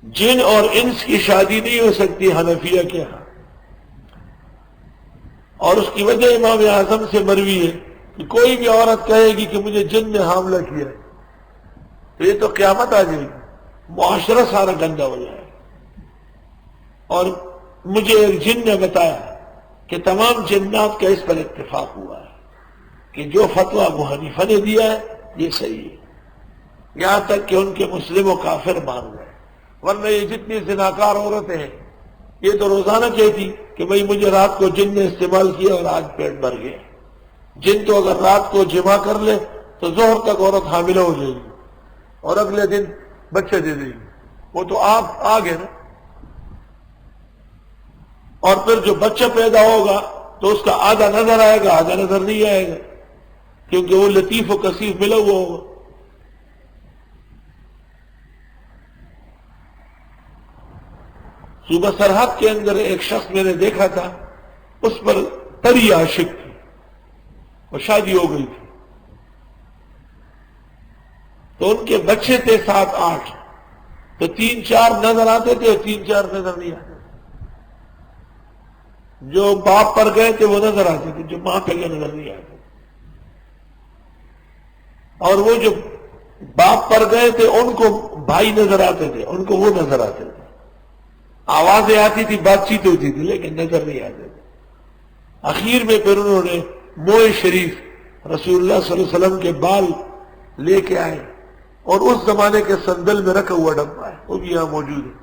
جن اور انس کی شادی نہیں ہو سکتی حنفیہ کے ہاں، اور اس کی وجہ امام اعظم سے مروی ہے کہ کوئی بھی عورت کہے گی کہ مجھے جن نے حاملہ کیا ہے تو یہ تو قیامت آ جائے گی، معاشرہ سارا گندا ہو جائے گا۔ اور مجھے ایک جن نے بتایا کہ تمام جنات کا اس پر اتفاق ہوا ہے کہ جو فتویٰ ابو حنیفہ نے دیا ہے یہ صحیح ہے، یہاں تک کہ ان کے مسلم و کافر مان گئے۔ ورنہ یہ جتنی زناکار عورتیں ہیں یہ تو روزانہ کہتی کہ بھئی مجھے رات کو جن نے استعمال کیا اور آج پیٹ بھر گیا۔ جن تو اگر رات کو جمع کر لے تو ظہر تک عورت حاملہ ہو جائے گی اور اگلے دن بچے دے دے گی، وہ تو آپ آگے نا۔ اور پھر جو بچہ پیدا ہوگا تو اس کا آدھا نظر آئے گا آدھا نظر نہیں آئے گا، کیونکہ وہ لطیف و کثیف ملا ہوا ہوگا۔ صوبہ سرحد کے اندر ایک شخص میں نے دیکھا تھا، اس پر تری عاشق تھی اور شادی ہو گئی تھی، تو ان کے بچے تھے 7-8، تو 3-4 نظر آتے تھے اور 3-4 نظر نہیں آتے تھے۔ جو باپ پر گئے تھے وہ نظر آتے تھے، جو ماں پہ گئے نظر نہیں آتے تھے، اور وہ جو باپ پر گئے تھے ان کو بھائی نظر آتے تھے، ان کو وہ نظر آتے تھے، آوازیں آتی تھی، بات چیت ہوتی تھی، لیکن نظر نہیں آتے تھے۔ اخیر میں پھر انہوں نے موئے شریف رسول اللہ صلی اللہ علیہ وسلم کے بال لے کے آئے اور اس زمانے کے سندل میں رکھا ہوا ڈبہ ہے، وہ بھی یہاں موجود ہے،